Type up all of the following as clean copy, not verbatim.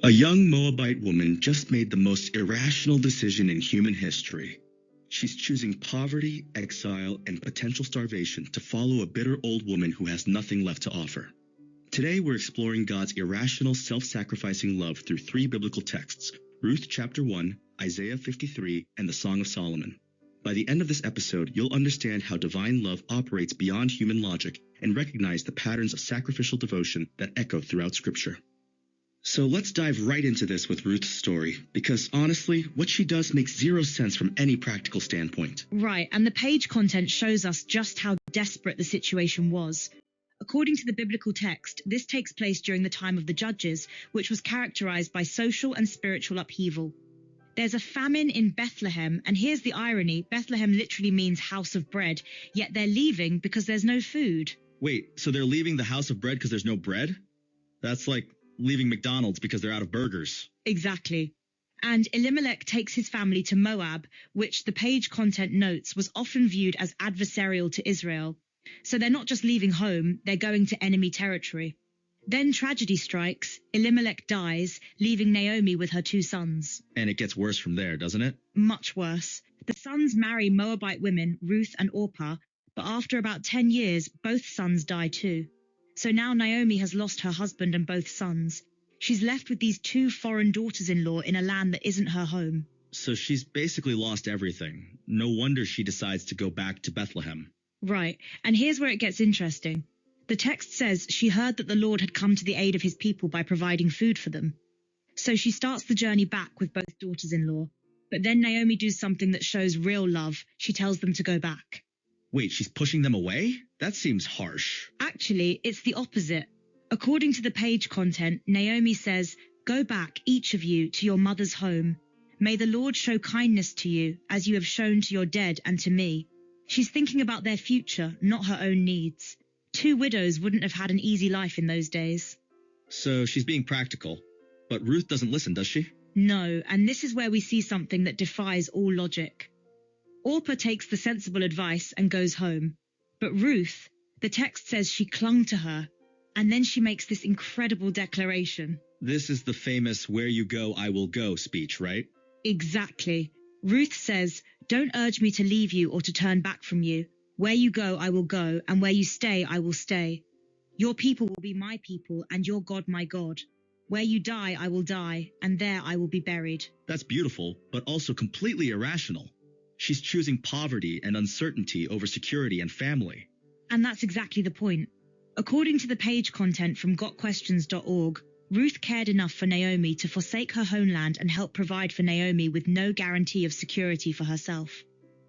A young Moabite woman just made the most irrational decision in human history. She's choosing poverty, exile, and potential starvation to follow a bitter old woman who has nothing left to offer. Today, we're exploring God's irrational, self-sacrificing love through three biblical texts: Ruth chapter 1, Isaiah 53, and the Song of Solomon. By the end of this episode, you'll understand how divine love operates beyond human logic and recognize the patterns of sacrificial devotion that echo throughout Scripture. So let's dive right into this with Ruth's story, because honestly, what she does makes zero sense from any practical standpoint. Right, and the page content shows us just how desperate the situation was. According to the biblical text, this takes place during the time of the Judges, which was characterized by social and spiritual upheaval. There's a famine in Bethlehem, and here's the irony: Bethlehem literally means house of bread, yet they're leaving because there's no food. Wait, so they're leaving the house of bread because there's no bread? That's like leaving McDonald's because they're out of burgers. Exactly. And Elimelech takes his family to Moab, which the page content notes was often viewed as adversarial to Israel. So they're not just leaving home, they're going to enemy territory. Then tragedy strikes, Elimelech dies, leaving Naomi with her two sons. And it gets worse from there, doesn't it? Much worse. The sons marry Moabite women, Ruth and Orpah, but after about 10 years, both sons die too. So now Naomi has lost her husband and both sons. She's left with these two foreign daughters-in-law in a land that isn't her home. So she's basically lost everything. No wonder she decides to go back to Bethlehem. Right, and here's where it gets interesting. The text says she heard that the Lord had come to the aid of his people by providing food for them. So she starts the journey back with both daughters-in-law. But then Naomi does something that shows real love. She tells them to go back. Wait, she's pushing them away? That seems harsh. Actually, it's the opposite. According to the page content, Naomi says, "Go back, each of you, to your mother's home. May the Lord show kindness to you, as you have shown to your dead and to me." She's thinking about their future, not her own needs. Two widows wouldn't have had an easy life in those days. So she's being practical. But Ruth doesn't listen, does she? No, and this is where we see something that defies all logic. Orpah takes the sensible advice and goes home. But Ruth, the text says she clung to her, and then she makes this incredible declaration. This is the famous "where you go, I will go" speech, right? Exactly. Ruth says, "Don't urge me to leave you or to turn back from you. Where you go, I will go, and where you stay, I will stay. Your people will be my people, and your God my God. Where you die, I will die, and there I will be buried." That's beautiful, but also completely irrational. She's choosing poverty and uncertainty over security and family. And that's exactly the point. According to the page content from gotquestions.org, Ruth cared enough for Naomi to forsake her homeland and help provide for Naomi with no guarantee of security for herself.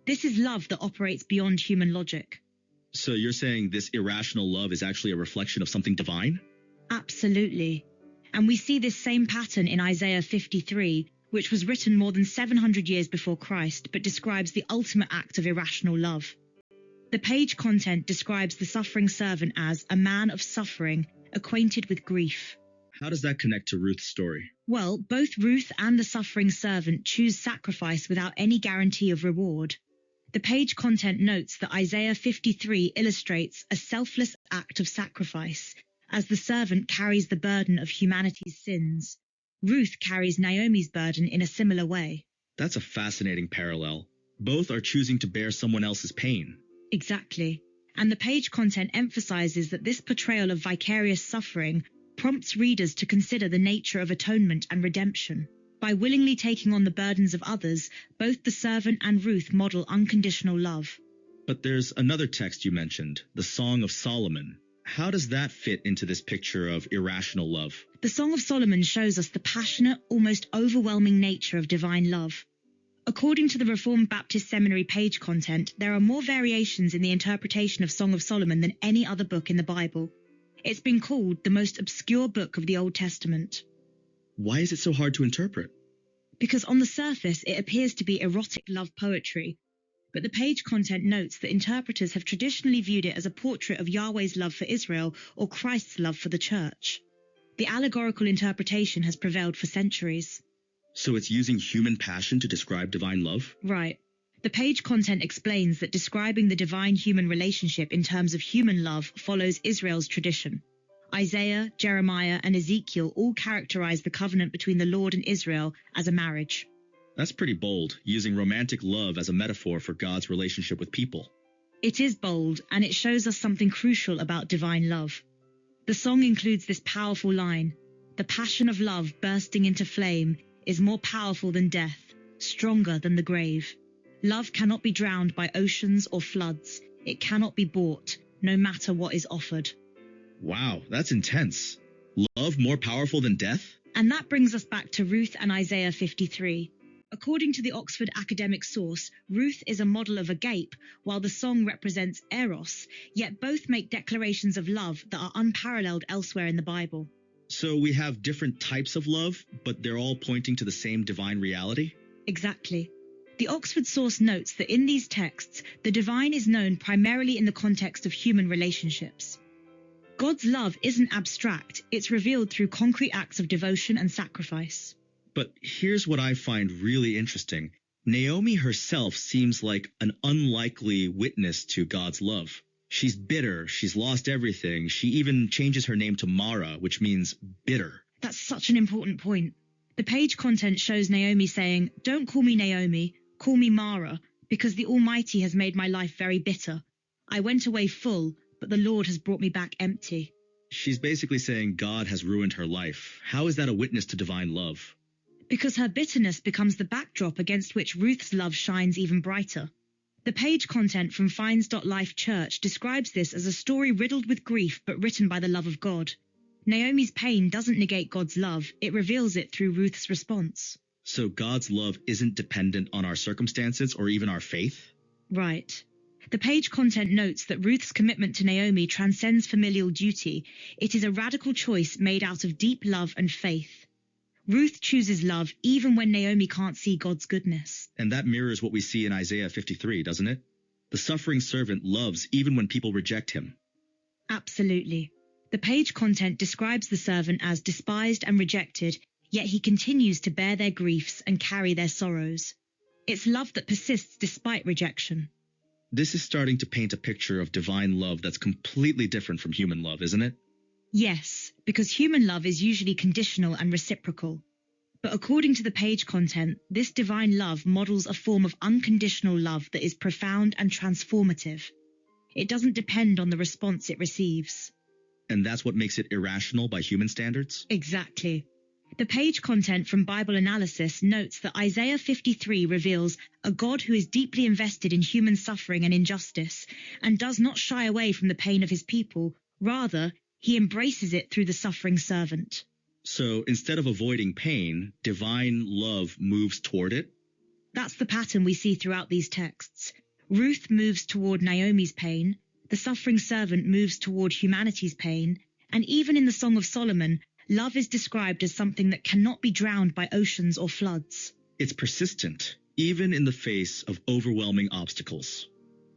This is love that operates beyond human logic. So you're saying this irrational love is actually a reflection of something divine? Absolutely. And we see this same pattern in Isaiah 53, which was written more than 700 years before Christ, but describes the ultimate act of irrational love. The page content describes the suffering servant as a man of suffering, acquainted with grief. How does that connect to Ruth's story? Well, both Ruth and the suffering servant choose sacrifice without any guarantee of reward. The page content notes that Isaiah 53 illustrates a selfless act of sacrifice, as the servant carries the burden of humanity's sins. Ruth carries Naomi's burden in a similar way. That's a fascinating parallel. Both are choosing to bear someone else's pain. Exactly. And the page content emphasizes that this portrayal of vicarious suffering prompts readers to consider the nature of atonement and redemption. By willingly taking on the burdens of others, both the servant and Ruth model unconditional love. But there's another text you mentioned, the Song of Solomon. How does that fit into this picture of irrational love? The Song of Solomon shows us the passionate, almost overwhelming nature of divine love. According to the Reformed Baptist Seminary page content, there are more variations in the interpretation of Song of Solomon than any other book in the Bible. It's been called the most obscure book of the Old Testament. Why is it so hard to interpret? Because on the surface, it appears to be erotic love poetry. But the page content notes that interpreters have traditionally viewed it as a portrait of Yahweh's love for Israel or Christ's love for the church. The allegorical interpretation has prevailed for centuries. So it's using human passion to describe divine love? Right. The page content explains that describing the divine-human relationship in terms of human love follows Israel's tradition. Isaiah, Jeremiah, and Ezekiel all characterize the covenant between the Lord and Israel as a marriage. That's pretty bold, using romantic love as a metaphor for God's relationship with people. It is bold, and it shows us something crucial about divine love. The song includes this powerful line: "The passion of love bursting into flame is more powerful than death, stronger than the grave. Love cannot be drowned by oceans or floods. It cannot be bought, no matter what is offered." Wow, that's intense. Love more powerful than death? And that brings us back to Ruth and Isaiah 53. According to the Oxford academic source, Ruth is a model of agape, while the song represents eros, yet both make declarations of love that are unparalleled elsewhere in the Bible. So we have different types of love, but they're all pointing to the same divine reality? Exactly. The Oxford source notes that in these texts, the divine is known primarily in the context of human relationships. God's love isn't abstract, it's revealed through concrete acts of devotion and sacrifice. But here's what I find really interesting. Naomi herself seems like an unlikely witness to God's love. She's bitter, she's lost everything, she even changes her name to Mara, which means bitter. That's such an important point. The page content shows Naomi saying, "Don't call me Naomi, call me Mara, because the Almighty has made my life very bitter. I went away full, but the Lord has brought me back empty." She's basically saying God has ruined her life. How is that a witness to divine love? Because her bitterness becomes the backdrop against which Ruth's love shines even brighter. The page content from Finds.Life Church describes this as a story riddled with grief but written by the love of God. Naomi's pain doesn't negate God's love, it reveals it through Ruth's response. So God's love isn't dependent on our circumstances or even our faith? Right. The page content notes that Ruth's commitment to Naomi transcends familial duty. It is a radical choice made out of deep love and faith. Ruth chooses love even when Naomi can't see God's goodness. And that mirrors what we see in Isaiah 53, doesn't it? The suffering servant loves even when people reject him. Absolutely. The page content describes the servant as despised and rejected, yet he continues to bear their griefs and carry their sorrows. It's love that persists despite rejection. This is starting to paint a picture of divine love that's completely different from human love, isn't it? Yes, because human love is usually conditional and reciprocal. But according to the page content, this divine love models a form of unconditional love that is profound and transformative. It doesn't depend on the response it receives. And that's what makes it irrational by human standards? Exactly. The page content from Bible Analysis notes that Isaiah 53 reveals a God who is deeply invested in human suffering and injustice and does not shy away from the pain of his people. Rather, he embraces it through the suffering servant. So instead of avoiding pain, divine love moves toward it? That's the pattern we see throughout these texts. Ruth moves toward Naomi's pain, the suffering servant moves toward humanity's pain, and even in the Song of Solomon, love is described as something that cannot be drowned by oceans or floods. It's persistent, even in the face of overwhelming obstacles.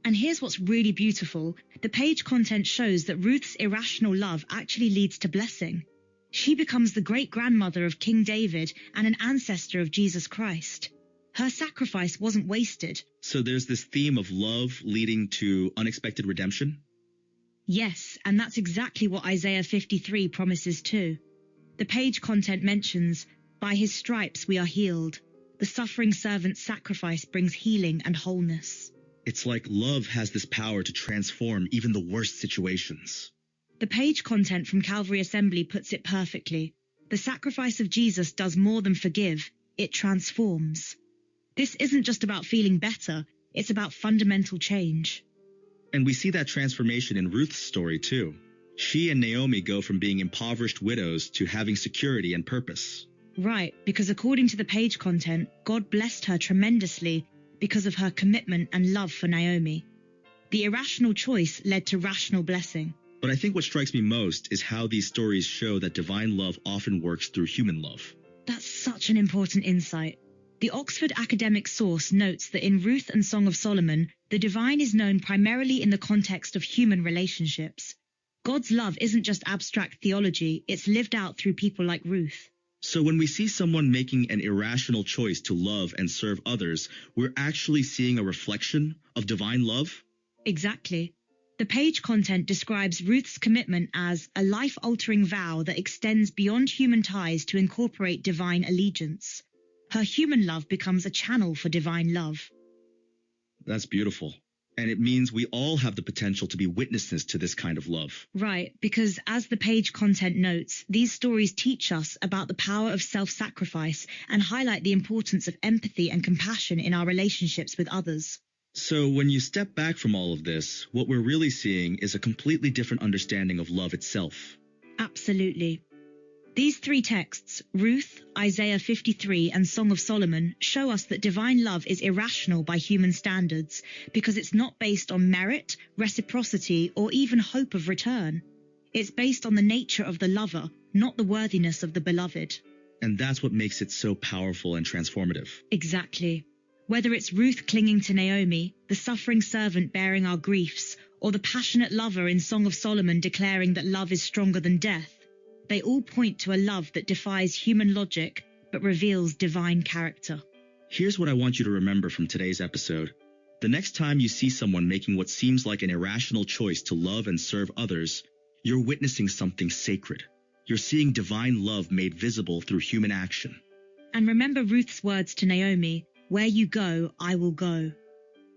And here's what's really beautiful. The page content shows that Ruth's irrational love actually leads to blessing. She becomes the great-grandmother of King David and an ancestor of Jesus Christ. Her sacrifice wasn't wasted. So there's this theme of love leading to unexpected redemption? Yes, and that's exactly what Isaiah 53 promises too. The page content mentions, "By his stripes we are healed. The suffering servant's sacrifice brings healing and wholeness." It's like love has this power to transform even the worst situations. The page content from Calvary Assembly puts it perfectly. The sacrifice of Jesus does more than forgive, it transforms. This isn't just about feeling better, it's about fundamental change. And we see that transformation in Ruth's story too. She and Naomi go from being impoverished widows to having security and purpose. Right, because according to the page content, God blessed her tremendously because of her commitment and love for Naomi. The irrational choice led to rational blessing. But I think what strikes me most is how these stories show that divine love often works through human love. That's such an important insight. The Oxford academic source notes that in Ruth and Song of Solomon, the divine is known primarily in the context of human relationships. God's love isn't just abstract theology, it's lived out through people like Ruth. So when we see someone making an irrational choice to love and serve others, we're actually seeing a reflection of divine love? Exactly. The page content describes Ruth's commitment as a life-altering vow that extends beyond human ties to incorporate divine allegiance. Her human love becomes a channel for divine love. That's beautiful. And it means we all have the potential to be witnesses to this kind of love. Right, because as the page content notes, these stories teach us about the power of self-sacrifice and highlight the importance of empathy and compassion in our relationships with others. So when you step back from all of this, what we're really seeing is a completely different understanding of love itself. Absolutely. These three texts, Ruth, Isaiah 53, and Song of Solomon, show us that divine love is irrational by human standards because it's not based on merit, reciprocity, or even hope of return. It's based on the nature of the lover, not the worthiness of the beloved. And that's what makes it so powerful and transformative. Exactly. Whether it's Ruth clinging to Naomi, the suffering servant bearing our griefs, or the passionate lover in Song of Solomon declaring that love is stronger than death, they all point to a love that defies human logic but reveals divine character. Here's what I want you to remember from today's episode. The next time you see someone making what seems like an irrational choice to love and serve others, you're witnessing something sacred. You're seeing divine love made visible through human action. And remember Ruth's words to Naomi, "Where you go, I will go."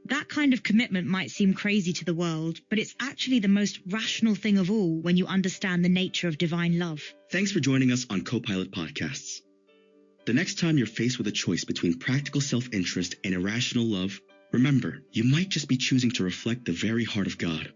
That kind of commitment might seem crazy to the world, but it's actually the most rational thing of all when you understand the nature of divine love. Thanks for joining us on Copilot Podcasts. The next time you're faced with a choice between practical self-interest and irrational love, remember, you might just be choosing to reflect the very heart of God.